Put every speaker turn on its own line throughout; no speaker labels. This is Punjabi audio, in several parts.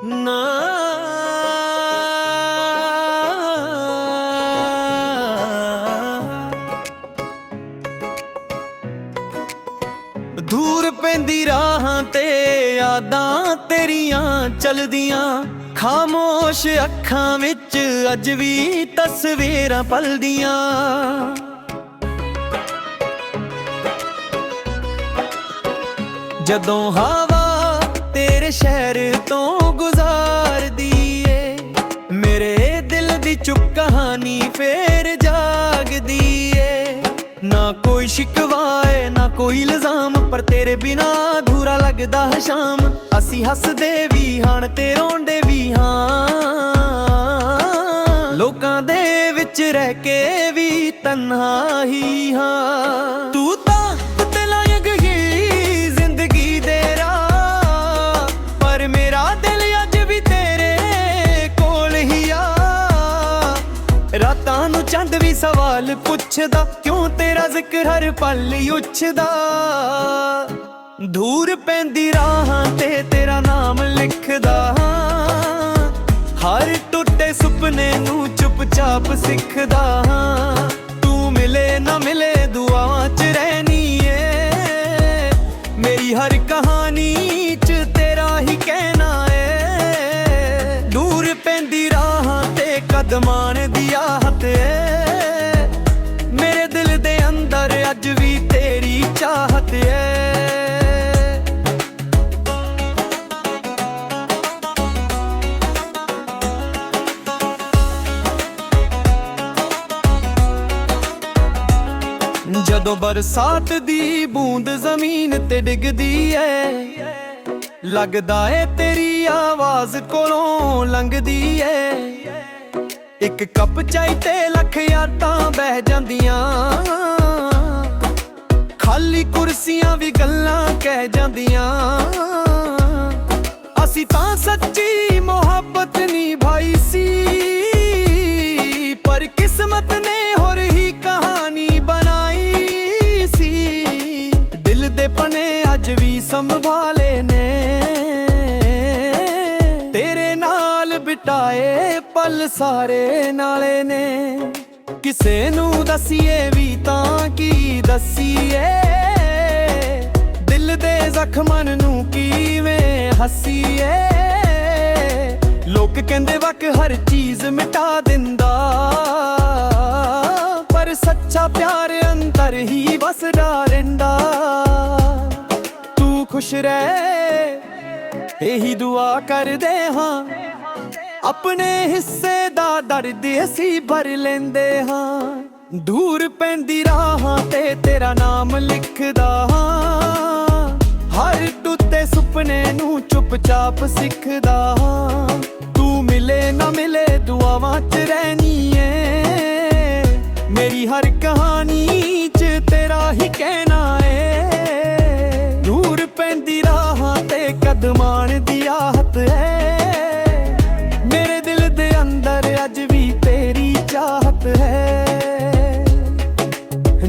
ਨਾ ਦੂਰ ਪੈਂਦੀ ਰਾਹਾਂ ਤੇ ਯਾਦਾਂ ਤੇਰੀਆਂ ਚਲਦੀਆਂ, ਖਾਮੋਸ਼ ਅੱਖਾਂ ਵਿੱਚ ਅੱਜ ਵੀ ਤਸਵੀਰਾਂ ਪਲਦੀਆਂ। ਜਦੋਂ ਹਵਾ ਤੇਰੇ ਸ਼ਹਿਰ ਤੋਂ ਗੁਜ਼ਾਰਦੀ ਏ, ਮੇਰੇ ਦਿਲ ਦੀ ਚੁੱਪ ਕਹਾਣੀ ਫੇਰ ਜਾਗਦੀ ਏ। ਨਾ ਕੋਈ ਸ਼ਿਕਵਾ ਏ ਨਾ ਕੋਈ ਇਲਜ਼ਾਮ, ਪਰ ਤੇਰੇ ਬਿਨਾ ਅਧੂਰਾ ਲੱਗਦਾ ਹੈ ਸ਼ਾਮ। ਅਸੀਂ ਹੱਸਦੇ ਵੀ ਹਾਂ ਤੇ ਰੋਂਦੇ ਵੀ ਹਾਂ, ਲੋਕਾਂ ਦੇ ਵਿੱਚ ਰਹਿ ਕੇ ਵੀ ਤਨਹਾ ਹੀ ਹਾਂ। ਤੂੰ ਤਾਂ ਰਾਤਾਂ ਨੂੰ ਚੰਦ ਵੀ ਸਵਾਲ ਪੁੱਛਦਾ, ਕਿਉਂ ਤੇਰਾ ਜ਼ਿਕਰ ਹਰ ਪਲ ਉੱਛਦਾ। ਦੂਰ ਪੈਂਦੀ ਰਾਹਾਂ ਤੇ ਤੇਰਾ ਨਾਮ ਲਿਖਦਾ, ਹਰ ਟੁੱਟੇ ਸੁਪਨੇ ਨੂੰ ਚੁੱਪ-ਚਾਪ ਸਿੱਖਦਾ। ਤੂੰ ਮਿਲੇ ਨਾ ਮਿਲੇ ਦੁਆਵਾਂ 'ਚ ਰਹਿਣੀ ਏ, ਮੇਰੀ ਹਰ ਕਹਾਣੀ 'ਚ ਤੇਰਾ ਹੀ ਕਹਿਣਾ ਏ। ਦੂਰ ਪੈਂਦੀ ਰਾਹਾਂ ਤੇ ਕਦਮਾਂ ਦੀ ਆਹਤ ਏ, ਮੇਰੇ ਦਿਲ ਦੇ ਅੰਦਰ ਅੱਜ ਵੀ ਤੇਰੀ ਚਾਹਤ ਏ। ਜਦੋਂ ਬਰਸਾਤ ਦੀ ਬੂੰਦ ਜ਼ਮੀਨ ਤੇ ਡਿੱਗਦੀ ਏ, ਲੱਗਦਾ ਏ ਤੇਰੀ ਆਵਾਜ਼ ਕੋਲੋਂ ਲੰਘਦੀ ਏ। ਇੱਕ ਕੱਪ ਚਾਈ ਤੇ ਲੱਖ ਯਾਦਾਂ ਬਹਿ ਜਾਂਦੀਆਂ, ਖਾਲੀ ਕੁਰਸੀਆਂ ਵੀ ਗੱਲਾਂ ਕਹਿ ਜਾਂਦੀਆਂ। ਅਸੀਂ ਤਾਂ ਸੱਚੀ ਮੁਹੱਬਤ ਨਿਭਾਈ ਸੀ, ਪਰ ਕਿਸਮਤ ਨੇ ਹੋਰ ਹੀ ਕਹਾਣੀ ਬਣਾਈ ਸੀ। ਦਿਲ ਦੇ ਪਨੇ ਅੱਜ ਵੀ ਸੰਭਾਲੇ ਨੇ, ਤੇਰੇ ਨਾਲ ਬਿਤਾਏ ਪਲ ਸਾਰੇ ਨਾਲੇ ਨੇ। ਕਿਸੇ ਨੂੰ ਦਸੀਏ ਵੀ ਤਾਂ ਕੀ ਦਸੀਏ, ਦਿਲ ਦੇ ਜ਼ਖਮਾਂ ਨੂੰ ਕਿਵੇਂ ਹੱਸੀਏ। ਲੋਕ ਕਹਿੰਦੇ ਵਕ ਹਰ ਚੀਜ਼ ਮਿਟਾ ਦਿੰਦਾ, ਪਰ ਸੱਚਾ ਪਿਆਰ ਅੰਦਰ ਹੀ ਵਸਦਾ ਰਹਿੰਦਾ। ਤੂੰ ਖੁਸ਼ ਰਹਿ ਇਹੀ ਦੁਆ ਕਰਦੇ ਹਾਂ, ਆਪਣੇ ਹਿੱਸੇ ਦਾ ਦਰਦ ਅਸੀਂ ਭਰ ਲੈਂਦੇ ਹਾਂ। ਦੂਰ ਪੈਂਦੀ ਰਾਹਾਂ ਤੇ ਤੇਰਾ ਨਾਮ ਲਿਖਦਾ, ਹਰ ਟੁੱਟੇ ਸੁਪਨੇ ਨੂੰ ਚੁੱਪ-ਚਾਪ ਸਿੱਖਦਾ। ਤੂੰ ਮਿਲੇ ਨਾ ਮਿਲੇ ਦੁਆਵਾਂ 'ਚ ਰਹਿਣੀ ਏ, ਮੇਰੀ ਹਰ ਕਹਾਣੀ 'ਚ ਤੇਰਾ ਹੀ ਕਹਿਣਾ ਏ। ਦੂਰ ਪੈਂਦੀ ਰਾਹਾਂ ਤੇ ਕਦਮਾਂ ਦੀ ਆਹਤ ਏ, ਅੱਜ ਵੀ ਤੇਰੀ ਚਾਹਤ ਹੈ।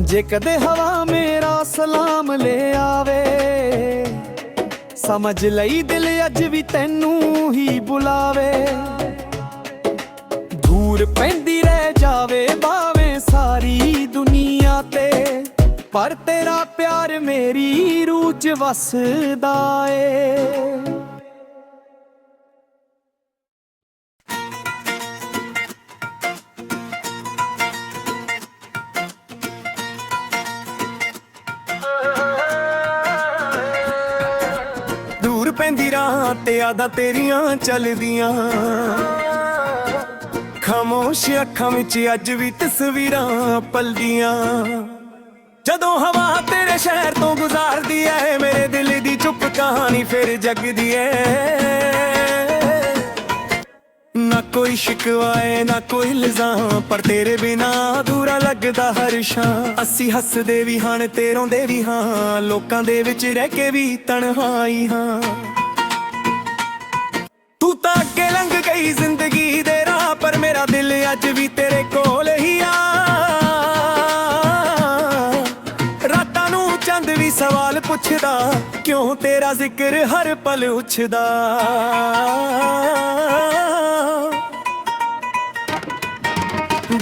ਜੇ ਕਦੇ ਹਵਾ ਮੇਰਾ ਸਲਾਮ ਲੈ ਆਵੇ, ਸਮਝ ਲਈ ਦਿਲ ਅੱਜ ਵੀ ਤੈਨੂੰ ਹੀ ਬੁਲਾਵੇ। ਦੂਰ ਪੈਂਦੀ ਰਹਿ ਜਾਵੇ ਭਾਵੇਂ ਸਾਰੀ ਦੁਨੀਆ ਤੇ, ਪਰ ਤੇਰਾ ਪਿਆਰ ਮੇਰੀ ਰੂਹ 'ਚ ਵਸਦਾ ਏ। ਪੈਂਦੀ ਰਾਹਾਂ ਤੇ ਯਾਦਾਂ ਤੇਰੀਆਂ ਚਲਦੀਆਂ, ਖਾਮੋਸ਼ ਅੱਖਾਂ ਵਿੱਚ ਅੱਜ ਵੀ ਤਸਵੀਰਾਂ ਪਲਦੀਆਂ। ਜਦੋਂ ਹਵਾ ਤੇਰੇ ਸ਼ਹਿਰ ਤੋਂ ਗੁਜ਼ਾਰਦੀ ਏ, ਮੇਰੇ ਦਿਲ ਦੀ ਚੁੱਪ ਕਹਾਣੀ ਫਿਰ ਜਗਦੀ ਏ। ਨਾ ਕੋਈ ਸ਼ਿਕਵਾ ਏ ਨਾ ਕੋਈ ਇਲਜ਼ਾਮ, ਪਰ ਤੇਰੇ ਬਿਨਾ ਅਧੂਰਾ ਲੱਗਦਾ ਹਰ ਸ਼ਾਮ। ਅਸੀਂ ਹੱਸਦੇ ਵੀ ਹਾਂ ਤੇ ਰੋਂਦੇ ਵੀ ਹਾਂ, ਲੋਕਾਂ ਦੇ ਵਿੱਚ ਰਹਿ ਕੇ ਵੀ ਤਨਹਾਈ ਹਾਂ। ਤੂੰ ਤਾਂ ਅੱਗੇ ਲੰਘ ਗਈ ਜ਼ਿੰਦਗੀ ਦੇ ਰਾਹ, ਪਰ ਮੇਰਾ ਦਿਲ ਅੱਜ ਵੀ ਤੇਰੇ ਕੋਲ ਹੀ ਆ। ਰਾਤਾਂ ਨੂੰ ਚੰਦ ਵੀ ਸਵਾ ਸਵਾਲ ਪੁੱਛਦਾ, ਕਿਉਂ ਤੇਰਾ ਜ਼ਿਕਰ ਹਰ ਪਲ ਉੱਛਦਾ।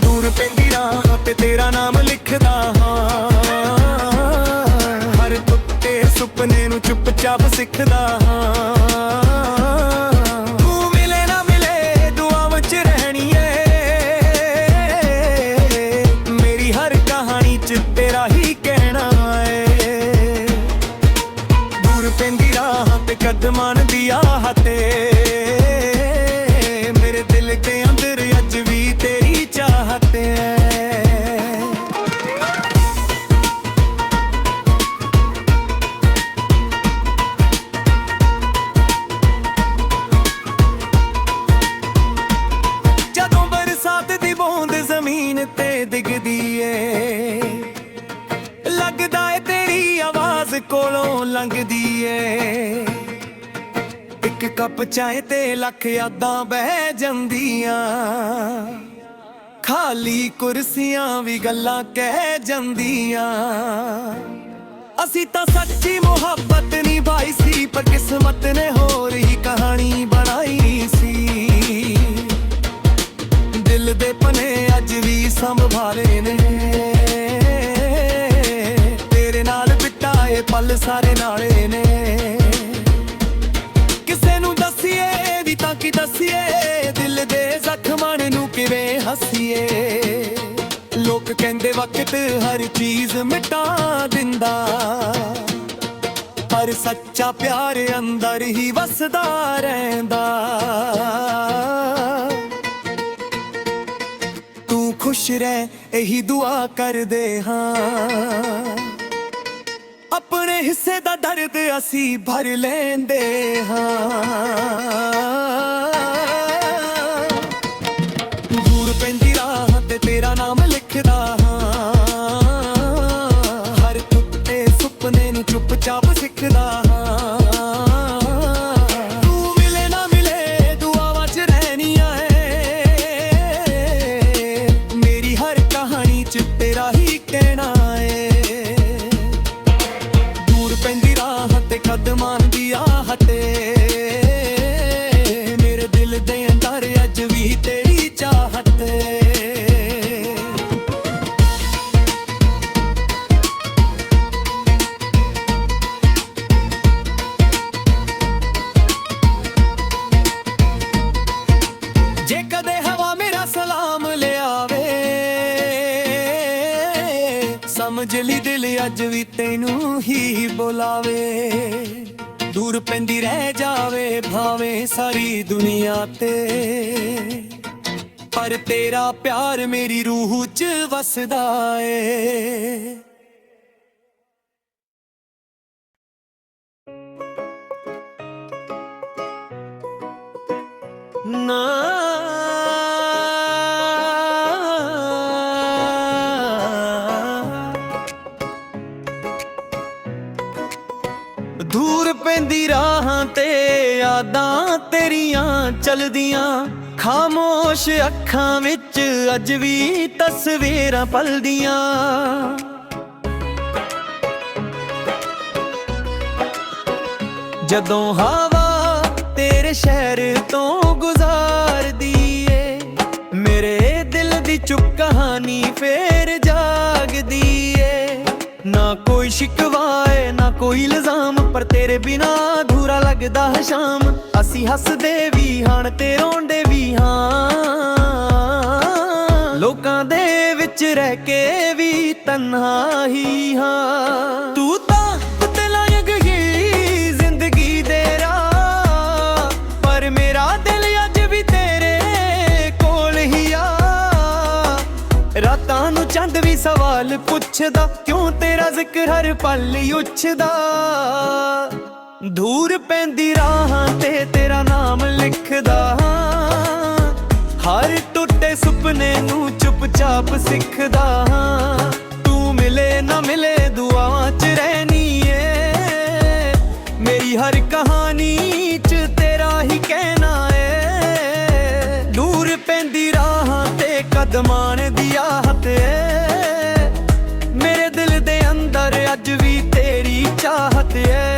ਦੂਰ ਪੈਂਦੀ ਰਾਹ ਤੇ ਤੇਰਾ ਨਾਮ ਲਿਖਦਾ ਹਾਂ, ਹਰ ਟੁੱਟੇ ਸੁਪਨੇ ਨੂੰ ਚੁੱਪਚਾਪ ਸਿੱਖਦਾ ਹਾਂ। ਤੂੰ ਮਿਲੇ ਨਾ ਮਿਲੇ ਦੁਆਵਾਂ 'ਚ ਰਹਿਣੀ ਏ, ਮੇਰੀ ਹਰ ਕਹਾਣੀ 'ਚ ਤੇਰਾ ਹੀ ਕਹਿਣਾ ਏ। ਦੂਰ ਪੈਂਦੀ ਰਾਹ ਤੇ ਕਦਮਾਂ ਦੀ ਆਹ ਤੇ ਮੇਰੇ ਦਿਲ ਦੇ ਅੰਦਰ ਅੱਜ ਵੀ ਤੇਰੀ ਚਾਹਤ ਹੈ। ਜਦੋਂ ਬਰਸਾਤ ਦੀ ਬੂੰਦ ਜ਼ਮੀਨ ਤੇ ਡਿੱਗਦੀ ਏ, ਲੱਗਦਾ ਏ ਤੇਰੀ ਆਵਾਜ਼ ਕੋਲੋਂ ਲੰਘਦੀ ਏ। ਇੱਕ ਕੱਪ ਚਾਹ ਤੇ ਲੱਖ ਯਾਦਾਂ ਬਹਿ ਜਾਂਦੀਆਂ, ਖਾਲੀ ਕੁਰਸੀਆਂ ਵੀ ਗੱਲਾਂ ਕਹਿ ਜਾਂਦੀਆਂ। ਅਸੀਂ ਤਾਂ ਸੱਚੀ ਮੁਹੱਬਤ ਨਿਭਾਈ ਸੀ, ਪਰ ਕਿਸਮਤ ਨੇ ਹੋਰ ਹੀ ਕਹਾਣੀ ਬਣਾਈ ਸੀ। ਦਿਲ ਦੇ ਪਨੇ ਅੱਜ ਵੀ ਸੰਭਾਲੇ ਨੇ, ਤੇਰੇ ਨਾਲ ਬਿਤਾਏ ਪਲ ਸਾਰੇ ਨਾਲੇ ਨੇ। ਕਿਸੇ ਨੂੰ ਦੱਸੀਏ ਵੀ ਤਾਂ ਕੀ ਦੱਸੀਏ, ਦਿਲ ਦੇ ਜ਼ਖਮਾਂ ਨੂੰ ਕਿਵੇਂ ਹੱਸੀਏ। ਲੋਕ ਕਹਿੰਦੇ ਵਕਤ ਹਰ ਚੀਜ਼ ਮਿਟਾ ਦਿੰਦਾ, ਪਰ ਸੱਚਾ ਪਿਆਰ ਅੰਦਰ ਹੀ ਵਸਦਾ ਰਹਿੰਦਾ। ਤੂੰ ਖੁਸ਼ ਰਹਿ ਇਹੀ ਦੁਆ ਕਰਦੇ ਹਾਂ, ਆਪਣੇ ਹਿੱਸੇ ਦਾ ਦਰਦ ਅਸੀਂ ਭਰ ਲੈਂਦੇ ਹਾਂ। ਦੂਰ ਪੈਂਦੀ ਰਾਹ ਤੇ ਤੇਰਾ ਨਾਮ ਲਿਖਦਾ ਹਾਂ, ਹਰ ਟੁੱਟੇ ਸੁਪਨੇ ਨੂੰ ਚੁੱਪਚਾਪ ਸਿੱਖਦਾ ਹਾਂ। ਤੂੰ ਮਿਲੇ ਨਾ ਮਿਲੇ ਦੁਆਵਾਂ 'ਚ ਰਹਿਣੀਆਂ ਏ, ਮੇਰੀ ਹਰ ਕਹਾਣੀ 'ਚ ਤੇਰਾ ਹੀ ਕਹਿਣਾ ਏ। ਪੈਂਦੀ ਰਾਹ ਤੇ ਕਦਮਾਂ ਦੀ ਆਹ ਤੇ ਮੇਰੇ ਦਿਲ ਦੇ ਅੰਦਰ ਅੱਜ ਵੀ ਤੇਰੀ ਚਾਹਤ ਏ। ਜੇ ਕਦੇ ਹਵਾ ਮੇਰਾ ਸਲਾਮ ਲਿਆਵੇ, ਸਮਝ ਲਈ ਦਿਲ ਅੱਜ ਵੀ ਤੈਨੂੰ ਹੀ ਬੁਲਾਵੇ। ਦੂਰ ਪੈਂਦੀ ਰਹਿ ਜਾਵੇ ਭਾਵੇਂ ਸਾਰੀ ਦੁਨੀਆ ਤੇ, ਪਰ ਤੇਰਾ ਪਿਆਰ ਮੇਰੀ ਰੂਹ 'ਚ ਵਸਦਾ ਏ। ਨਾ ਦੂਰ ਪੈਂਦੀ ਰਾਹਾਂ ਤੇ ਯਾਦਾਂ ਤੇਰੀਆਂ ਚਲਦੀਆਂ, ਖਾਮੋਸ਼ ਅੱਖਾਂ ਵਿੱਚ ਅੱਜ ਵੀ ਤਸਵੀਰਾਂ ਪਲਦੀਆਂ। ਜਦੋਂ ਹਵਾ ਤੇਰੇ ਸ਼ਹਿਰ ਤੋਂ ਗੁਜ਼ਾਰਦੀ ਏ, ਮੇਰੇ ਦਿਲ ਦੀ ਚੁੱਪ ਕਹਾਣੀ ਫੇਰ ਜਾਗਦੀ ਏ। ਨਾ ਕੋਈ ਸ਼ਿਕਵਾ ਏ ਨਾ ਕੋਈ ਇਲਜ਼ਾਮ, ਪਰ ਤੇਰੇ ਬਿਨਾ ਅਧੂਰਾ ਲੱਗਦਾ ਹੈ ਸ਼ਾਮ। ਅਸੀਂ ਹੱਸਦੇ ਵੀ ਹਾਂ ਤੇ ਰੋਂਦੇ ਵੀ ਹਾਂ, ਲੋਕਾਂ ਦੇ ਵਿੱਚ ਰਹਿ ਕੇ ਵੀ ਤਨਹਾ ਹੀ ਹਾਂ। ਤੂੰ ਤਾਂ ਬਤਲਾਇਗ ਹੀ ਜ਼ਿੰਦਗੀ ਦੇ ਰਾਹ, ਪਰ ਮੇਰਾ ਦਿਲ ਅੱਜ ਵੀ ਤੇਰੇ ਕੋਲ ਹੀ ਆ। ਰਾਤਾਂ ਨੂੰ ਚੰਦ ਵੀ ਸਵਾਲ ਪੁੱਛਦਾ, ਕਿਉਂ ਤੇਰਾ ਜ਼ਿਕਰ ਹਰ ਪਲ ਉੱਛਦਾ। ਦੂਰ ਪੈਂਦੀ ਰਾਹਾਂ ਤੇ ਤੇਰਾ ਨਾਮ ਲਿਖਦਾ ਹਾਂ, ਹਰ ਟੁੱਟੇ ਸੁਪਨੇ ਨੂੰ ਚੁੱਪਚਾਪ ਸਿੱਖਦਾ ਹਾਂ। ਤੂੰ ਮਿਲੇ ਨਾ ਮਿਲੇ ਦੁਆਵਾਂ 'ਚ ਰਹਿਣੀ ਏ, ਮੇਰੀ ਹਰ ਕਹਾਣੀ 'ਚ ਤੇਰਾ ਹੀ ਕਹਿਣਾ ਏ। ਦੂਰ ਪੈਂਦੀ ਰਾਹਾਂ ਤੇ ਕਦਮਾਂ ਦੀ ਆਹ ਤੇ ਮੇਰੇ ਦਿਲ ਦੇ ਅੰਦਰ ਅੱਜ ਵੀ ਤੇਰੀ ਚਾਹਤ ਚਾਹਤ ਏ।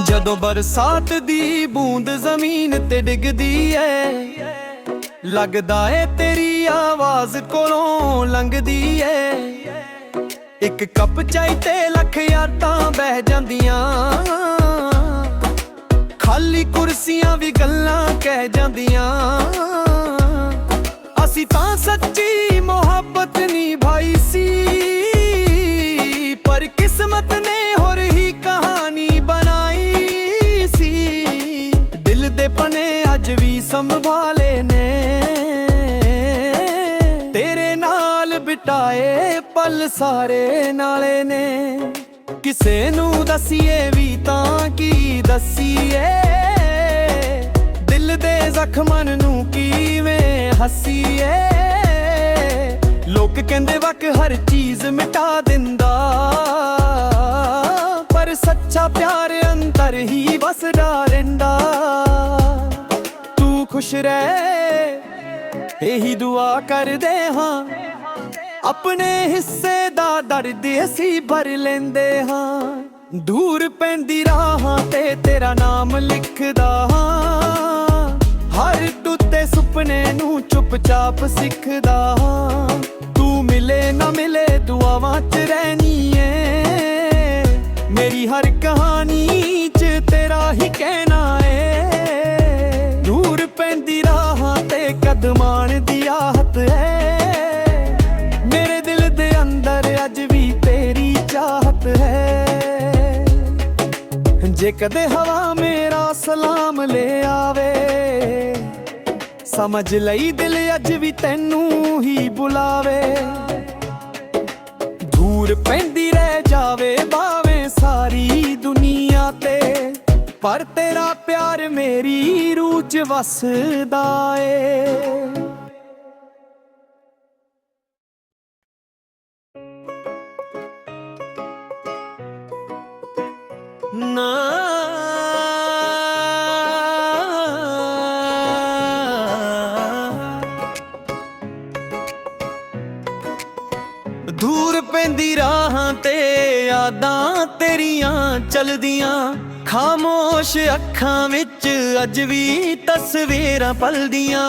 ਜਦੋਂ ਬਰਸਾਤ ਦੀ ਬੂੰਦ ਜ਼ਮੀਨ ਤੇ ਡਿੱਗਦੀ ਏ, ਲੱਗਦਾ ਏ ਤੇਰੀ ਆਵਾਜ਼ ਕੋਲੋਂ ਲੰਘਦੀ ਏ। ਇੱਕ ਕੱਪ ਚਾਹ ਤੇ ਲੱਖ ਯਾਦਾਂ ਬਹਿ ਜਾਂਦੀਆਂ, ਖਾਲੀ ਕੁਰਸੀਆਂ ਵੀ ਗੱਲਾਂ ਕਹਿ ਜਾਂਦੀਆਂ। ਅਸੀਂ ਤਾਂ ਸੱਚੀ ਮੁਹੱਬਤ ਨਿਭਾਈ ਸੀ, ਪਰ ਕਿਸਮਤ ਨੇ ਹੋਰ ਹੀ ਕਹਾਣੀ ਬਣਾਈ ਸੀ। ਦਿਲ ਦੇ ਪਨੇ ਅੱਜ ਵੀ ਸੰਭਾਲੇ ਨੇ, ਤੇਰੇ ਨਾਲ ਬਿਤਾਏ ਪਲ ਸਾਰੇ ਨਾਲੇ ਨੇ। ਕਿਸੇ ਨੂੰ ਦਸੀਏ ਵੀ ਤਾਂ ਕੀ ਦਸੀਏ, ਦਿਲ ਦੇ ਜ਼ਖਮਾਂ ਨੂੰ ਕਿਵੇਂ ਹੱਸੀਏ। ਲੋਕ ਕਹਿੰਦੇ ਵਕ ਹਰ ਚੀਜ਼ ਮਿਟਾ ਦਿੰਦਾ, ਪਰ ਸੱਚਾ ਪਿਆਰ ਅੰਦਰ ਹੀ ਵਸਦਾ ਰਹਿੰਦਾ। ਤੂੰ ਖੁਸ਼ ਰਹਿ ਇਹੀ ਦੁਆ ਕਰਦੇ ਹਾਂ, ਆਪਣੇ ਹਿੱਸੇ ਦਾ ਦਰਦ ਅਸੀਂ ਭਰ ਲੈਂਦੇ ਹਾਂ। ਦੂਰ ਪੈਂਦੀ ਰਾਹਾਂ ਤੇ ਤੇਰਾ ਨਾਮ ਲਿਖਦਾ ਹਾਂ, ਹਰ ਟੁੱਟੇ ਸੁਪਨੇ ਨੂੰ ਚੁੱਪਚਾਪ ਸਿੱਖਦਾ ਹਾਂ। ਤੂੰ ਮਿਲੇ ਨਾ ਮਿਲੇ ਦੁਆਵਾਂ 'ਚ ਰਹਿਣੀ ਏ, ਮੇਰੀ ਹਰ ਕਹਾਣੀ 'ਚ ਤੇਰਾ ਹੀ ਕਹਿਣਾ ਏ। ਦੂਰ ਪੈਂਦੀ ਰਾਹਾਂ ਤੇ ਕਦਮਾਂ ਦੀ ਆਹਤ ਹੈ, ਮੇਰੇ ਦਿਲ ਦੇ ਅੰਦਰ ਅੱਜ ਵੀ ਤੇਰੀ ਚਾਹਤ ਹੈ। ਜੇ ਕਦੇ ਹਵਾ ਮੇਰਾ ਸਲਾਮ ਲੈ ਆਵੇ, ਸਮਝ ਲਈ ਦਿਲ ਅੱਜ ਵੀ ਤੈਨੂੰ ਹੀ ਬੁਲਾਵੇ। ਦੂਰ ਪੈਂਦੀ ਰਹਿ ਜਾਵੇ ਭਾਵੇਂ ਸਾਰੀ ਦੁਨੀਆ ਤੇ, ਪਰ ਤੇਰਾ ਪਿਆਰ ਮੇਰੀ ਰੂਹ 'ਚ ਵਸਦਾ ਏ। ਨਾ ਦੂਰ ਪੈਂਦੀ ਰਾਹਾਂ ਤੇ ਯਾਦਾਂ ਤੇਰੀਆਂ ਚਲਦੀਆਂ, ਖਾਮੋਸ਼ ਅੱਖਾਂ ਵਿੱਚ ਅੱਜ ਵੀ ਤਸਵੀਰਾਂ ਪਲਦੀਆਂ।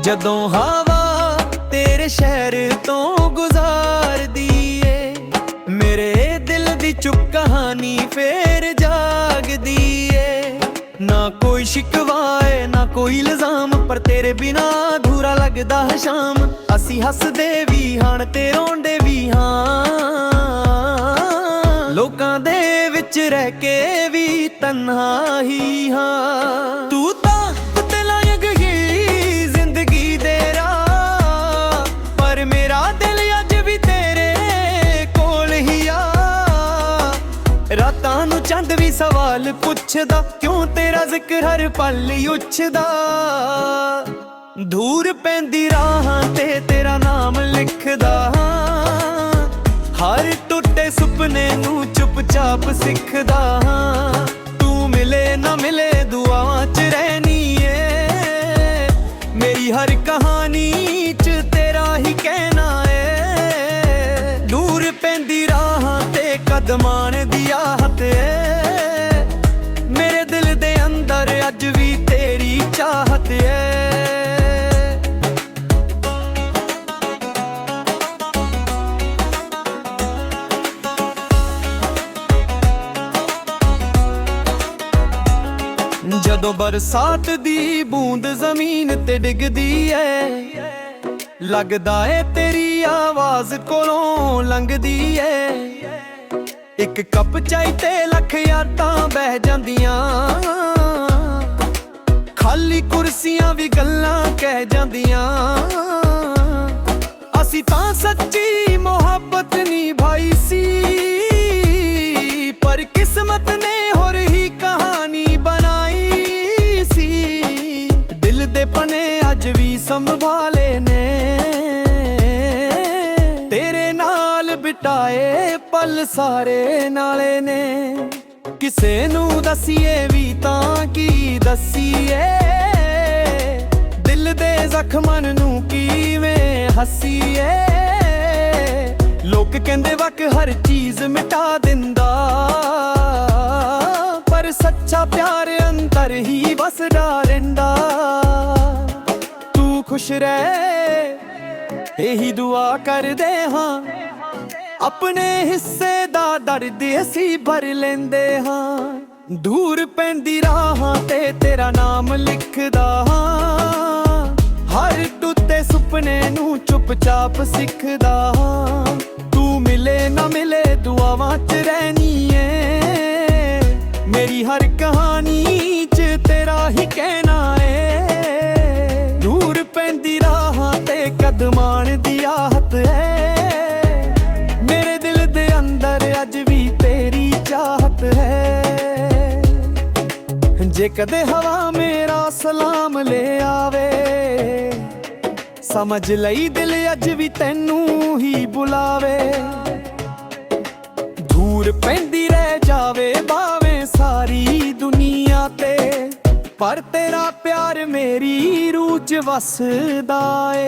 ਜਦੋਂ ਹਵਾ ਤੇਰੇ ਸ਼ਹਿਰ ਤੋਂ ਗੁਜ਼ਾਰਦੀ ਏ, ਮੇਰੇ ਦਿਲ ਦੀ ਚੁੱਪ ਕਹਾਣੀ ਫੇਰ ਜਾਗਦੀ ਏ। ਨਾ ਕੋਈ ਸ਼ਿਕਵਾ ਏ ਨਾ ਕੋਈ ਇਲਜ਼ਾਮ, ਪਰ ਤੇਰੇ ਬਿਨਾ ਅਧੂਰਾ ਲੱਗਦਾ ਹੈ ਸ਼ਾਮ। ਅਸੀਂ ਹੱਸਦੇ ਵੀ ਹਾਂ ਤੇ ਰੋਂਦੇ ਵੀ ਹਾਂ, ਲੋਕਾਂ ਦੇ ਵਿੱਚ ਰਹਿ ਕੇ ਵੀ ਤਨਹਾ ਹੀ ਹਾਂ। ਤੂੰ ਤਾਂ ਰਾਤਾਂ ਨੂੰ ਚੰਦ ਵੀ ਸਵਾਲ ਪੁੱਛਦਾ, ਕਿਉਂ ਤੇਰਾ ਜ਼ਿਕਰ ਹਰ ਪਲ ਉੱਛਦਾ। ਦੂਰ ਪੈਂਦੀ ਰਾਹਾਂ ਤੇ ਤੇਰਾ ਨਾਮ ਲਿਖਦਾ ਹਾਂ, ਹਰ ਟੁੱਟੇ ਸੁਪਨੇ ਨੂੰ ਚੁੱਪਚਾਪ ਸਿੱਖਦਾ ਹਾਂ। ਤੂੰ ਮਿਲੇ ਨਾ ਮਿਲੇ ਦੁਆਵਾਂ 'ਚ ਰਹਿਣੀ ਏ, ਮੇਰੀ ਹਰ ਕਹਾਣੀ 'ਚ ਤੇਰਾ ਹੀ ਕਹਿਣਾ ਏ। ਦੂਰ ਪੈਂਦੀ ਰਾਹਾਂ ਤੇ ਕਦਮਾਂ ਦੀ ਆਹਤ ਏ, ਮੇਰੇ ਦਿਲ ਦੇ ਅੰਦਰ ਅੱਜ ਵੀ ਤੇਰੀ ਚਾਹਤ ਏ। ਜਦੋਂ ਬਰਸਾਤ ਦੀ ਬੂੰਦ ਜ਼ਮੀਨ ਤੇ ਡਿੱਗਦੀ ਏ, ਲੱਗਦਾ ਏ ਤੇਰੀ ਆਵਾਜ਼ ਕੋਲੋਂ ਲੰਘਦੀ ਏ। ਇੱਕ ਕੱਪ ਚਾਹ ਤੇ ਲੱਖ ਯਾਦਾਂ ਬਹਿ ਜਾਂਦੀਆਂ, ਖਾਲੀ ਕੁਰਸੀਆਂ ਵੀ ਗੱਲਾਂ ਕਹਿ ਜਾਂਦੀਆਂ। ਅਸੀਂ ਤਾਂ ਸੱਚੀ ਮੁਹੱਬਤ ਨਿਭਾਈ ਸੀ, ਪਰ ਕਿਸਮਤ ਨੇ ਹੋਰ ਹੀ ਕਹਾਣੀ ਬਣਾਈ ਸੀ। ਦਿਲ ਦੇ ਪਨੇ ਅੱਜ ਵੀ ਸੰਭਾਲੇ ਨੇ, ਤੇਰੇ ਨਾਲ ਬਿਤਾਏ ਪਲ ਸਾਰੇ ਨਾਲੇ ਨੇ। ਕਿਸੇ ਨੂੰ ਦਸੀਏ ਵੀ ਤਾਂ ਕੀ ਦਸੀਏ, ਦਿਲ ਦੇ ਜ਼ਖਮਾਂ ਨੂੰ ਕਿਵੇਂ ਹੱਸੀਏ। ਲੋਕ ਕਹਿੰਦੇ ਵਕ ਹਰ ਚੀਜ਼ ਮਿਟਾ ਦਿੰਦਾ, ਪਰ ਸੱਚਾ ਪਿਆਰ ਅੰਦਰ ਹੀ ਵਸਦਾ ਰਹਿੰਦਾ। ਤੂੰ ਖੁਸ਼ ਰਹਿ ਇਹੀ ਦੁਆ ਕਰਦੇ ਹਾਂ, ਆਪਣੇ ਹਿੱਸੇ ਦਾ ਦਰਦ ਅਸੀਂ ਭਰ ਲੈਂਦੇ ਹਾਂ। ਦੂਰ ਪੈਂਦੀ ਰਾਹਾਂ ਤੇ ਤੇਰਾ ਨਾਮ ਲਿਖਦਾ ਹਾਂ, ਹਰ ਟੁੱਟੇ ਸੁਪਨੇ ਨੂੰ ਚੁੱਪਚਾਪ ਸਿੱਖਦਾ ਹਾਂ। ਤੂੰ ਮਿਲੇ ਨਾ ਮਿਲੇ ਦੁਆਵਾਂ 'ਚ ਰਹਿਣੀ ਏ, ਮੇਰੀ ਹਰ ਕਹਾਣੀ 'ਚ ਤੇਰਾ ਹੀ ਕਹਿਣਾ ਏ। ਦੂਰ ਪੈਂਦੀ ਰਾਹਾਂ ਤੇ ਕਦਮਾਂ ਦੀ ਆਹਤ ਹੈ, ਮੇਰੇ ਦਿਲ ਦੇ ਅੰਦਰ ਅੱਜ ਵੀ ਤੇਰੀ ਚਾਹਤ ਹੈ। ਜੇ ਕਦੇ ਹਵਾ ਮੇਰਾ ਸਲਾਮ ਲੈ ਆਵੇ, ਸਮਝ ਲਈ ਦਿਲ ਅੱਜ ਵੀ ਤੈਨੂੰ ਹੀ ਬੁਲਾਵੇ। ਦੂਰ ਪੈਂਦੀ ਰਹਿ ਜਾਵੇ ਭਾਵੇਂ ਸਾਰੀ ਦੁਨੀਆ ਤੇ, ਪਰ ਤੇਰਾ ਪਿਆਰ ਮੇਰੀ ਰੂਹ 'ਚ ਵਸਦਾ ਏ।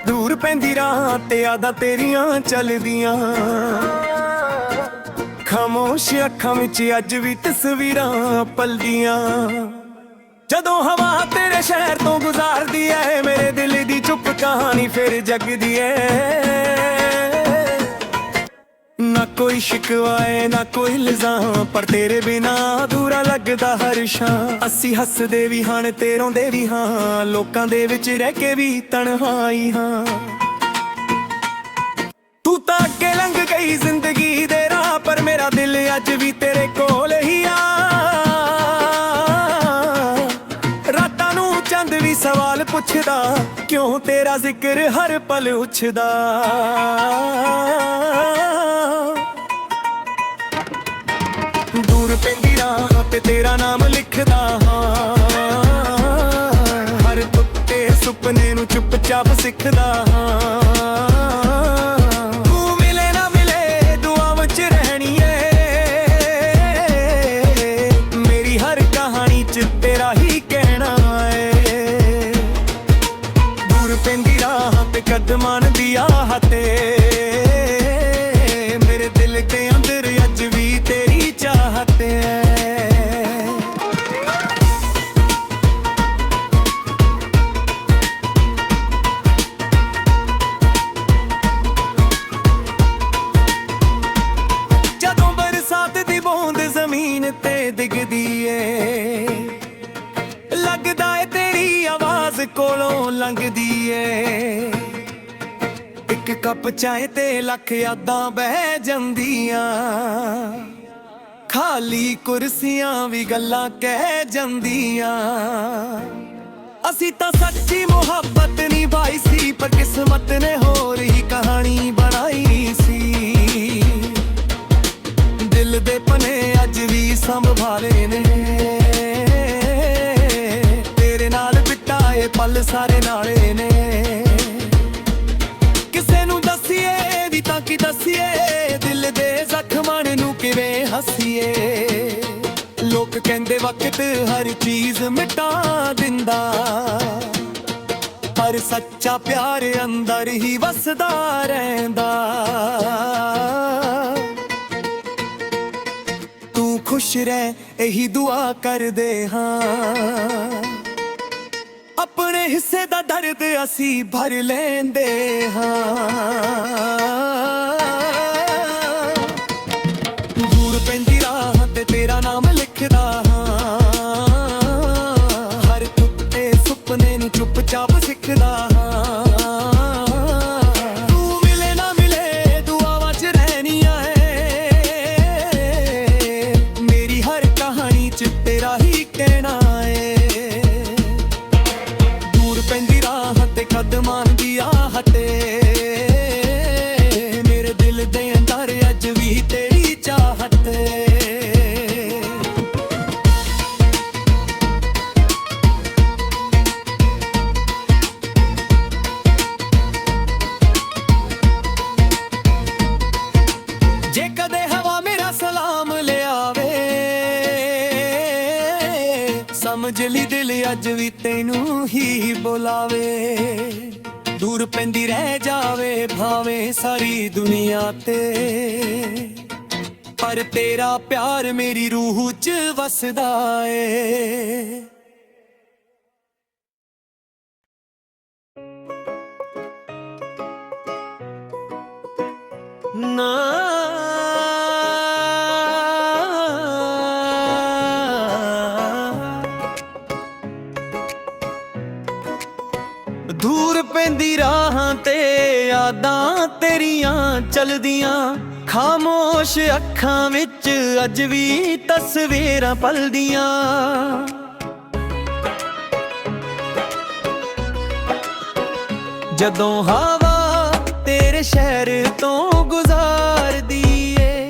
ਦੂਰ ਪੈਂਦੀ ਰਾਹ ਤੇ ਯਾਦਾਂ ਤੇਰੀਆਂ ਚੱਲਦੀਆਂ, ਖਾਮੋਸ਼ ਅੱਖਾਂ ਵਿੱਚ ਅੱਜ ਵੀ ਤਸਵੀਰਾਂ ਪਲਦੀਆਂ। ਜਦੋਂ ਹਵਾ ਤੇਰੇ ਸ਼ਹਿਰ ਤੋਂ ਗੁਜ਼ਾਰਦੀ ਐ, ਮੇਰੇ ਦਿਲ ਦੀ ਚੁੱਪ ਕਹਾਣੀ ਫਿਰ ਜਗਦੀ ਐ। ਨਾ ਕੋਈ ਸ਼ਿਕਵਾ ਏ ਨਾ ਕੋਈ ਇਲਜ਼ਾਮ, ਪਰ ਤੇਰੇ ਬਿਨਾ ਅਧੂਰਾ ਲੱਗਦਾ ਹਰ ਸ਼ਾਮ। ਅਸੀਂ ਹੱਸਦੇ ਵੀ ਹਾਂ ਤੇ ਰੋਂਦੇ ਵੀ ਹਾਂ, ਲੋਕਾਂ ਦੇ ਵਿੱਚ ਰਹਿ ਕੇ ਵੀ ਤਨਹਾਈ ਹਾਂ। ਤੂੰ ਤਾਂ ਅੱਗੇ ਲੰਘ ਗਈ ਜ਼ਿੰਦਗੀ ਦੇ ਰਾਹ, ਪਰ ਮੇਰਾ ਦਿਲ ਅੱਜ ਵੀ ਤੇਰੇ ਕੋਲ ਹੀ ਆ। ਰਾਤਾਂ ਨੂੰ ਚੰਦ ਵੀ ਸਵਾਲ ਪੁੱਛਦਾ, ਕਿਉਂ ਤੇਰਾ ਜ਼ਿਕਰ ਹਰ ਪਲ ਉੱਛਦਾ। ਦੂਰ ਪੈਂਦੀ ਰਾਹ ਤੇ ਤੇਰਾ ਨਾਮ ਲਿਖਦਾ ਹਾਂ, ਹਰ ਟੁੱਟੇ ਸੁਪਨੇ ਨੂੰ ਚੁੱਪਚਾਪ ਸਿੱਖਦਾ ਹਾਂ। ਤੂੰ ਮਿਲੇ ਨਾ ਮਿਲੇ ਦੁਆਵਾਂ 'ਚ ਰਹਿਣੀ ਏ, ਮੇਰੀ ਹਰ ਕਹਾਣੀ 'ਚ ਤੇਰਾ ਹੀ ਕਹਿਣਾ ਏ। ਦੂਰ ਪੈਂਦੀ ਰਾਹ ਤੇ ਕਦਮਾਂ ਦੀ ਆਹਤ ਏ, ਮੇਰੇ ਦਿਲ ਦੇ ਅੰਦਰ ਅੱਜ ਵੀ ਤੇਰੀ ਚਾਹਤ ਹੈ। ਜਦੋਂ ਬਰਸਾਤ ਦੀ ਬੂੰਦ ਜ਼ਮੀਨ ਤੇ ਡਿੱਗਦੀ ਏ, ਲੱਗਦਾ ਏ ਤੇਰੀ ਆਵਾਜ਼ ਕੋਲੋਂ ਲੰਘਦੀ ਏ। ਇੱਕ ਕੱਪ ਚਾਹ ਤੇ ਲੱਖ ਯਾਦਾਂ ਬਹਿ ਜਾਂਦੀਆਂ, ਖਾਲੀ ਕੁਰਸੀਆਂ ਵੀ ਗੱਲਾਂ ਕਹਿ ਜਾਂਦੀਆਂ। ਅਸੀਂ ਤਾਂ ਸੱਚੀ ਮੁਹੱਬਤ ਨਿਭਾਈ ਸੀ, ਪਰ ਕਿਸਮਤ ਨੇ ਹੋਰ ਹੀ ਕਹਾਣੀ ਬਣਾਈ ਸੀ। ਦਿਲ ਦੇ ਪਨੇ ਅੱਜ ਵੀ ਸੰਭਾਲੇ ਨੇ, ਤੇਰੇ ਨਾਲ ਬਿਤਾਏ ਪਲ ਸਾਰੇ ਨਾਲੇ ਨੇ। ਕਿਸੇ ਨੂੰ ਦਸੀਏ ਵੀ ਤਾਂ ਕੀ ਦਸੀਏ, ਦਿਲ ਦੇ ਜ਼ਖਮਾਂ ਨੂੰ ਕਿਵੇਂ ਹੱਸੀਏ। ਲੋਕ ਕਹਿੰਦੇ ਵਕਤ ਹਰ ਚੀਜ਼ ਮਿਟਾ ਦਿੰਦਾ, ਪਰ ਸੱਚਾ ਪਿਆਰ ਅੰਦਰ ਹੀ ਵਸਦਾ ਰਹਿੰਦਾ। ਤੂੰ ਖੁਸ਼ ਰਹਿ ਇਹੀ ਦੁਆ ਕਰਦੇ ਹਾਂ, ਆਪਣੇ ਹਿੱਸੇ ਦਾ ਦਰਦ ਅਸੀਂ ਭਰ ਲੈਂਦੇ ਹਾਂ। ਦੂਰ ਪੈਂਦੀ ਰਾਹ ਤੇ ਤੇਰਾ ਨਾਮ ਲਿਖਦਾ ਹਾਂ, ਹਰ ਟੁੱਟੇ ਸੁਪਨੇ ਨੂੰ ਚੁੱਪਚਾਪ ਸਿੱਖਦਾ ਹਾਂ। ਤੂੰ ਮਿਲੇ ਨਾ ਮਿਲੇ ਦੁਆਵਾਂ 'ਚ ਰਹਿਣੀਆਂ ਏ, ਮੇਰੀ ਹਰ ਕਹਾਣੀ 'ਚ ਤੇਰਾ ਹੀ ਕਹਿਣਾ ਏ। ਪੈਂਦੀ ਰਾਹ ਤੇ ਕਦਮਾਂ ਦੀ ਆਹਟ ਏ, ਮੇਰੇ ਦਿਲ ਦੇ ਅੰਦਰ ਅੱਜ ਵੀ ਤੇਰੀ ਚਾਹਤ ਦਿਲ ਅੱਜ ਵੀ ਤੈਨੂੰ ਹੀ ਬੁਲਾਵੇ। ਦੂਰ ਪੈਂਦੀ ਰਹਿ ਜਾਵੇ ਭਾਵੇਂ ਸਾਰੀ ਦੁਨੀਆ ਤੇ, ਪਰ ਤੇਰਾ ਪਿਆਰ ਮੇਰੀ ਰੂਹ 'ਚ ਵਸਦਾ ਏ। ਨਾ ਦੂਰ ਪੈਂਦੀ ਰਾਹਾਂ ਤੇ ਯਾਦਾਂ ਤੇਰੀਆਂ ਚਲਦੀਆਂ, ਖਾਮੋਸ਼ ਅੱਖਾਂ ਵਿੱਚ ਅੱਜ ਵੀ ਤਸਵੀਰਾਂ ਪਲਦੀਆਂ। ਜਦੋਂ ਹਵਾ ਤੇਰੇ ਸ਼ਹਿਰ ਤੋਂ ਗੁਜ਼ਾਰਦੀ ਏ,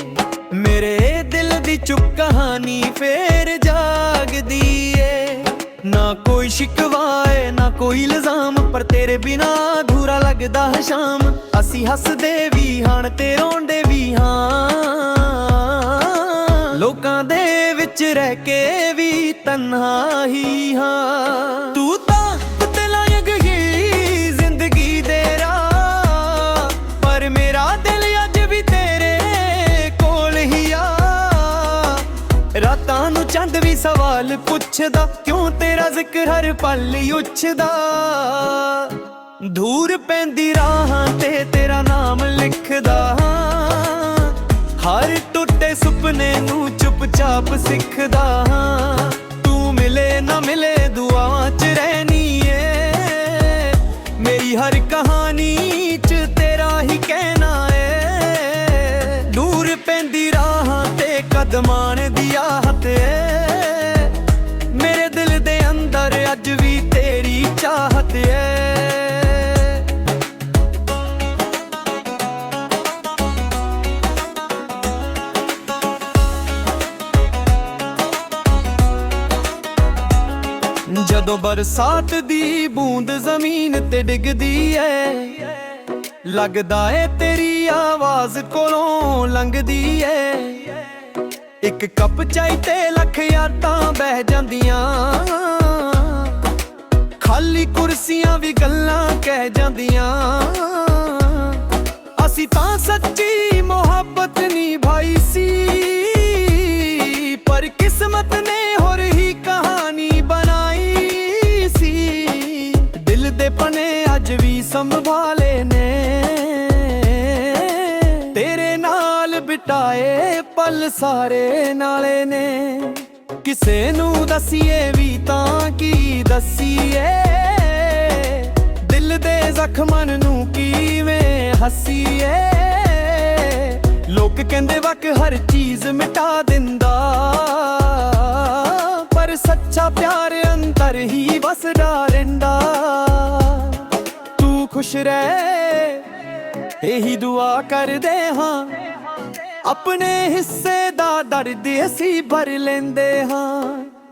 ਮੇਰੇ ਦਿਲ ਦੀ ਚੁੱਪ ਕਹਾਣੀ ਫੇਰ ਜਾਗਦੀ ਏ। ਨਾ ਕੋਈ ਸ਼ਿਕਵਾ ਏ ਨਾ ਕੋਈ ਇਲਜ਼ਾਮ, ਪਰ ਤੇਰੇ ਬਿਨਾ ਅਧੂਰਾ ਲੱਗਦਾ ਹੈ ਸ਼ਾਮ। ਅਸੀਂ ਹੱਸਦੇ ਵੀ ਹਾਂ ਤੇ ਰੋਂਦੇ ਵੀ ਹਾਂ, ਲੋਕਾਂ ਦੇ ਵਿੱਚ ਰਹਿ ਕੇ ਵੀ ਤਨਹਾ ਹੀ ਹਾਂ। ਤੂੰ ਤਾਂ ਬਦਲਾਇਕ ਹੀ ਜ਼ਿੰਦਗੀ ਦੇ ਰਾਹ, ਪਰ ਮੇਰਾ ਦਿਲ ਅੱਜ ਵੀ ਤੇਰੇ ਕੋਲ ਹੀ ਆ। ਰਾਤਾਂ ਨੂੰ ਚੰਦ ਵੀ ਸਵਾਲ ਪੁੱਛਦਾ, ਕਿਉਂ ਤੇਰਾ ਜ਼ਿਕਰ ਹਰ ਪਲ ਉੱਛਦਾ। ਦੂਰ ਪੈਂਦੀ ਰਾਹਾਂ ਤੇ ਤੇਰਾ ਨਾਮ ਲਿਖਦਾ ਹਾਂ, ਹਰ ਟੁੱਟੇ ਸੁਪਨੇ ਨੂੰ ਚੁੱਪ-ਚਾਪ ਸਿੱਖਦਾ ਹਾਂ। ਤੂੰ ਮਿਲੇ ਨਾ ਮਿਲੇ ਦੁਆਵਾਂ 'ਚ ਰਹਿਨੀ ਏ, ਮੇਰੀ ਹਰ ਕਹਾਣੀ 'ਚ ਤੇਰਾ ਹੀ ਕਹਿਣਾ ਏ। ਦੂਰ ਪੈਂਦੀ ਰਾਹਾਂ ਤੇ ਕਦਮਾਂ ਦੀ ਆਹਤ ਏ, ਮੇਰੇ ਦਿਲ ਦੇ ਅੰਦਰ ਅੱਜ ਵੀ ਤੇਰੀ ਚਾਹਤ ਏ। ਜਦੋਂ ਬਰਸਾਤ ਦੀ ਬੂੰਦ ਜ਼ਮੀਨ ਤੇ ਡਿੱਗਦੀ ਏ, ਲੱਗਦਾ ਏ ਤੇਰੀ ਆਵਾਜ਼ ਕੋਲੋਂ ਲੰਘਦੀ ਏ। ਇੱਕ ਕੱਪ ਚਾਈ ਤੇ ਲੱਖ ਯਾਦਾਂ ਬਹਿ ਜਾਂਦੀਆਂ, ਖਾਲੀ ਕੁਰਸੀਆਂ ਵੀ ਗੱਲਾਂ ਕਹਿ ਜਾਂਦੀਆਂ। ਅਸੀਂ ਤਾਂ ਸੱਚੀ ਮੁਹੱਬਤ ਨਿਭਾਈ ਸੀ, ਪਰ ਕਿਸਮਤ ਨੇ ਹੋਰ ਹੀ ਕਹਾਣੀ ਬਣਾਈ ਸੀ। ਦਿਲ ਦੇ ਪਨੇ ਅੱਜ ਵੀ ਸੰਭਾਲੇ ਨੇ, ਤੇਰੇ ਨਾਲ ਬਿਤਾਏ ਪਲ ਸਾਰੇ ਨਾਲੇ ਨੇ। ਕਿਸੇ ਨੂੰ ਦਸੀਏ ਵੀ ਤਾਂ ਕੀ ਦਸੀਏ, ਦਿਲ ਦੇ ਜ਼ਖਮਾਂ ਨੂੰ ਕਿਵੇਂ ਹੱਸੀਏ। ਲੋਕ ਕਹਿੰਦੇ ਵਕ ਹਰ ਚੀਜ਼ ਮਿਟਾ ਦਿੰਦਾ, ਪਰ ਸੱਚਾ ਪਿਆਰ ਅੰਦਰ ਹੀ ਵਸਦਾ ਰਹਿੰਦਾ। ਤੂੰ ਖੁਸ਼ ਰਹਿ ਇਹੀ ਦੁਆ ਕਰਦੇ ਹਾਂ, ਆਪਣੇ ਹਿੱਸੇ ਦਾ ਦਰਦ ਅਸੀਂ ਭਰ ਲੈਂਦੇ ਹਾਂ।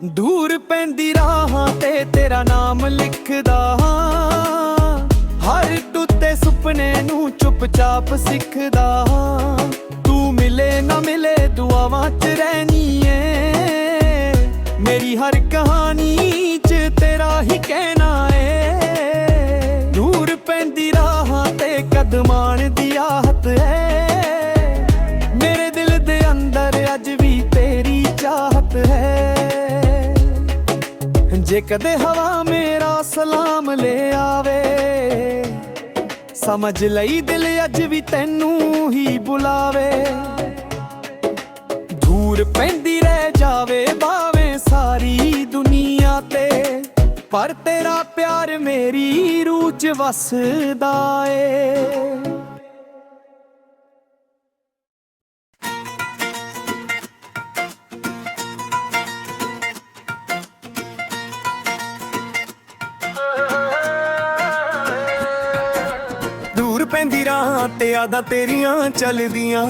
ਦੂਰ ਪੈਂਦੀ ਰਾਹਾਂ ਤੇ ਤੇਰਾ ਨਾਮ ਲਿਖਦਾ ਹਾਂ, ਹਰ ਟੁੱਟੇ ਸੁਪਨੇ ਨੂੰ ਚੁੱਪ-ਚਾਪ ਸਿੱਖਦਾ ਹਾਂ। ਤੂੰ ਮਿਲੇ ਨਾ ਮਿਲੇ ਦੁਆਵਾਂ 'ਚ ਰਹਿਨੀ ਏ, ਮੇਰੀ ਹਰ ਕਹਾਣੀ 'ਚ ਤੇਰਾ ਹੀ ਕਹਿਣਾ ਏ। ਦੂਰ ਪੈਂਦੀ ਰਾਹਾਂ ਤੇ ਕਦਮਾਂ ਦੀ ਆਹਤ ਹੈ, ਮੇਰੇ ਦਿਲ ਦੇ ਅੰਦਰ ਅੱਜ ਵੀ ਤੇਰੀ ਚਾਹਤ ਹੈ। ਜੇ ਕਦੇ ਹਵਾ ਮੇਰਾ ਸਲਾਮ ਲੈ ਆਵੇ, ਸਮਝ ਲਈ ਦਿਲ ਅੱਜ ਵੀ ਤੈਨੂੰ ਹੀ ਬੁਲਾਵੇ। ਦੂਰ ਪੈਂਦੀ ਰਹਿ ਜਾਵੇ ਭਾਵੇਂ ਸਾਰੀ ਦੁਨੀਆ ਤੇ, ਪਰ ਤੇਰਾ ਪਿਆਰ ਮੇਰੀ ਰੂਹ 'ਚ ਵਸਦਾ ਏ। ਦੂਰ ਪੈਂਦੀ ਰਾਹਾਂ ਤੇ ਯਾਦਾਂ ਤੇਰੀਆਂ ਚੱਲਦੀਆਂ,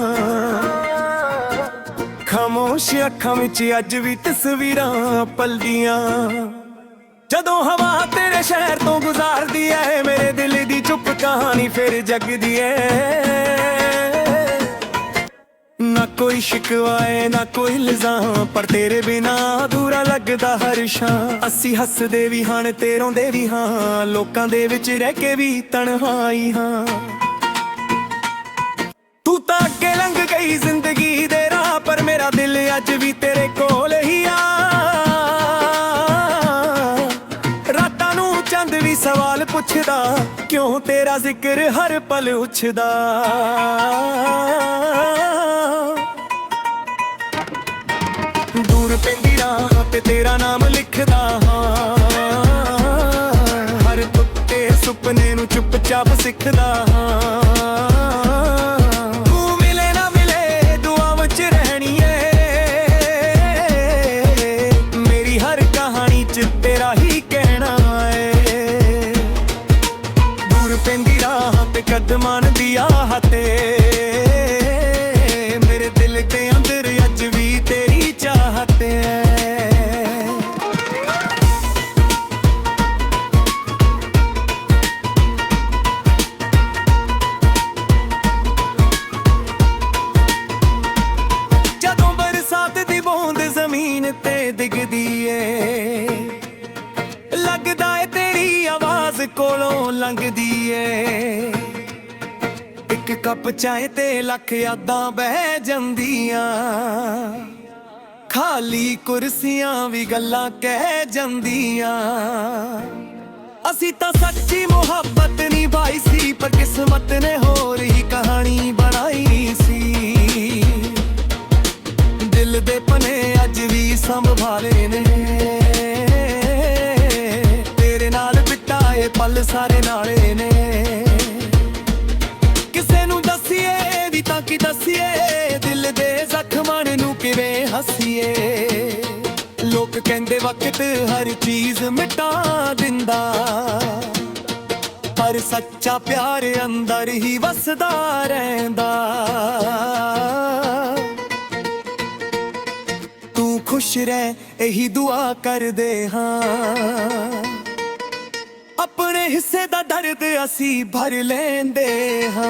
ਖਾਮੋਸ਼ ਅੱਖਾਂ ਵਿੱਚ ਅੱਜ ਵੀ ਤਸਵੀਰਾਂ ਪਲਦੀਆਂ। ਜਦੋਂ ਹਵਾ ਤੇਰੇ ਸ਼ਹਿਰ ਤੋਂ ਗੁਜ਼ਾਰਦੀ ਏ, ਮੇਰੇ ਦਿਲ ਦੀ ਚੁੱਪ ਕਹਾਣੀ ਫਿਰ ਜਗਦੀ ਏ। ਨਾ ਕੋਈ ਸ਼ਿਕਵਾਏ ਨਾ ਕੋਈ ਇਲਜ਼ਾਮ, ਪਰ ਤੇਰੇ ਬਿਨਾ ਅਧੂਰਾ ਲੱਗਦਾ ਹਰ ਸ਼ਾਮ। ਅਸੀਂ ਹੱਸਦੇ ਵੀ ਹਾਂ ਤੇ ਰੋਂਦੇ ਵੀ ਹਾਂ, ਲੋਕਾਂ ਦੇ ਵਿੱਚ ਰਹਿ ਕੇ ਵੀ ਤਨਹਾਈ ਹਾਂ। ਤੂੰ ਤਾਂ ਅੱਗੇ ਲੰਘ ਗਈ ਜ਼ਿੰਦਗੀ ਦੇ ਰਾਹ, ਪਰ ਮੇਰਾ ਦਿਲ ਅੱਜ ਵੀ ਤੇਰੇ ਕੋਲ ਹੀ ਆ। ਰਾਤਾਂ ਨੂੰ ਚੰਦ ਵੀ ਸਵਾਲ ਪੁੱਛਦਾ, ਕਿਉਂ ਤੇਰਾ ਜ਼ਿਕਰ ਹਰ ਪਲ ਉੱਛਦਾ। ਦੂਰ ਪੈਂਦੀ ਰਾਹ ਤੇ ਤੇਰਾ ਨਾਮ ਲਿਖਦਾ ਹਾਂ, ਹਰ ਟੁੱਟੇ ਸੁਪਨੇ ਨੂੰ ਚੁੱਪਚਾਪ ਸਿੱਖਦਾ ਹਾਂ। ਤੂੰ ਮਿਲੇ ਨਾ ਮਿਲੇ ਦੁਆਵਾਂ 'ਚ ਰਹਿਣੀ ਏ, ਮੇਰੀ ਹਰ ਕਹਾਣੀ 'ਚ ਤੇਰਾ ਹੀ ਕਹਿਣਾ ਏ। ਦੂਰ ਪੈਂਦੀ ਰਾਹ ਤੇ ਕਦਮਾਂ ਦੀ ਆਹ ਤੇ ਮੇਰੇ ਦਿਲ ਦੇ ਅੰਦਰ ਅੱਜ ਵੀ ਤੇਰੀ ਚਾਹਤ ਹੈ। ਜਦੋਂ ਬਰਸਾਤ ਦੀ ਬੂੰਦ ਜ਼ਮੀਨ ਤੇ ਡਿੱਗਦੀ ਏ, ਲੱਗਦਾ ਏ ਤੇਰੀ ਆਵਾਜ਼ ਕੋਲੋਂ ਲੰਘਦੀ ਏ। ਇੱਕ ਕੱਪ ਚਾਹ ਤੇ ਲੱਖ ਯਾਦਾਂ ਬਹਿ ਜਾਂਦੀਆਂ, ਖਾਲੀ ਕੁਰਸੀਆਂ ਵੀ ਗੱਲਾਂ ਕਹਿ ਜਾਂਦੀਆਂ। ਅਸੀਂ ਤਾਂ ਸੱਚੀ ਮੁਹੱਬਤ ਨਿਭਾਈ ਸੀ, ਪਰ ਕਿਸਮਤ ਨੇ ਹੋਰ ਹੀ ਕਹਾਣੀ ਬਣਾਈ ਸੀ। ਦਿਲ ਦੇ ਪਨੇ ਅੱਜ ਵੀ ਸੰਭਾਲੇ ਨੇ, ਤੇਰੇ ਨਾਲ ਬਿਤਾਏ ਪਲ ਸਾਰੇ ਨਾਲੇ ਨੇ। ਕਿਸੇ ਨੂੰ ਦੱਸੀਏ ਵੀ ਤਾਂ ਕੀ ਦੱਸੀਏ, ਦਿਲ ਦੇ ਜ਼ਖਮਾਂ ਨੂੰ ਕਿਵੇਂ ਹੱਸੀਏ। ਲੋਕ ਕਹਿੰਦੇ ਵਕਤ ਹਰ ਚੀਜ਼ ਮਿਟਾ ਦਿੰਦਾ, ਪਰ ਸੱਚਾ ਪਿਆਰ ਅੰਦਰ ਹੀ ਵਸਦਾ ਰਹਿੰਦਾ। ਤੂੰ ਖੁਸ਼ ਰਹਿ ਇਹੀ ਦੁਆ ਕਰਦੇ ਹਾਂ, ਆਪਣੇ ਹਿੱਸੇ ਦਾ ਦਰਦ ਅਸੀਂ ਭਰ ਲੈਂਦੇ ਹਾਂ।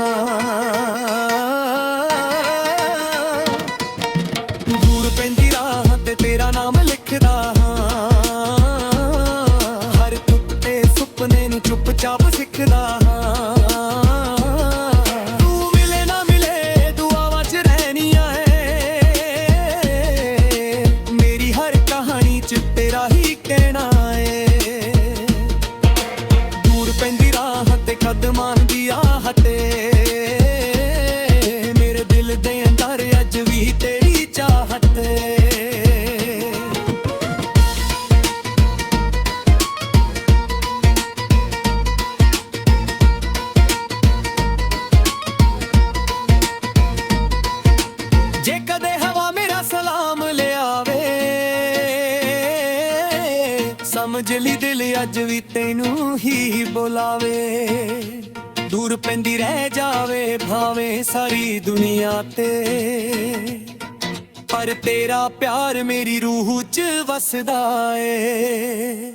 ਦੂਰ ਪੈਂਦੀ ਰਾਹ ਤੇ ਤੇਰਾ ਨਾਮ ਲਿਖਦਾ ਹਾਂ, ਹਰ ਟੁੱਟੇ ਸੁਪਨੇ ਨੂੰ ਚੁੱਪਚਾਪ ਸਿੱਖਦਾ ਹਾਂ। ਤੂੰ ਮਿਲੇ ਨਾ ਮਿਲੇ ਦੁਆਵਾਂ 'ਚ ਰਹਿਣੀਆਂ ਏ, ਮੇਰੀ ਹਰ ਕਹਾਣੀ 'ਚ ਤੇਰਾ ਹੀ ਕਹਿਣਾ ਏ। ਪੈਂਦੀ ਰਾਹ ਤੇ ਕਦਮਾਂ ਦੀ ਆਹ ਤੇ ਮੇਰੇ ਦਿਲ ਦੇ ਅੰਦਰ ਅੱਜ ਵੀ ਤੇਰੀ ਚਾਹਤ ਏ। ਜੇ ਕਦੇ ਹਵਾ ਮੇਰਾ ਸਲਾਮ ਲਿਆਵੇ, ਸਮਝ ਲਈ ਦਿਲ ਅੱਜ ਵੀ ਤੈਨੂੰ ਹੀ ਬੁਲਾਵੇ। ਦੂਰ ਪੈਂਦੀ ਰਹਿ ਜਾਵੇ ਭਾਵੇਂ ਸਾਰੀ ਦੁਨੀਆ ਤੇ, ਪਰ ਤੇਰਾ ਪਿਆਰ ਮੇਰੀ ਰੂਹ 'ਚ ਵਸਦਾ ਏ।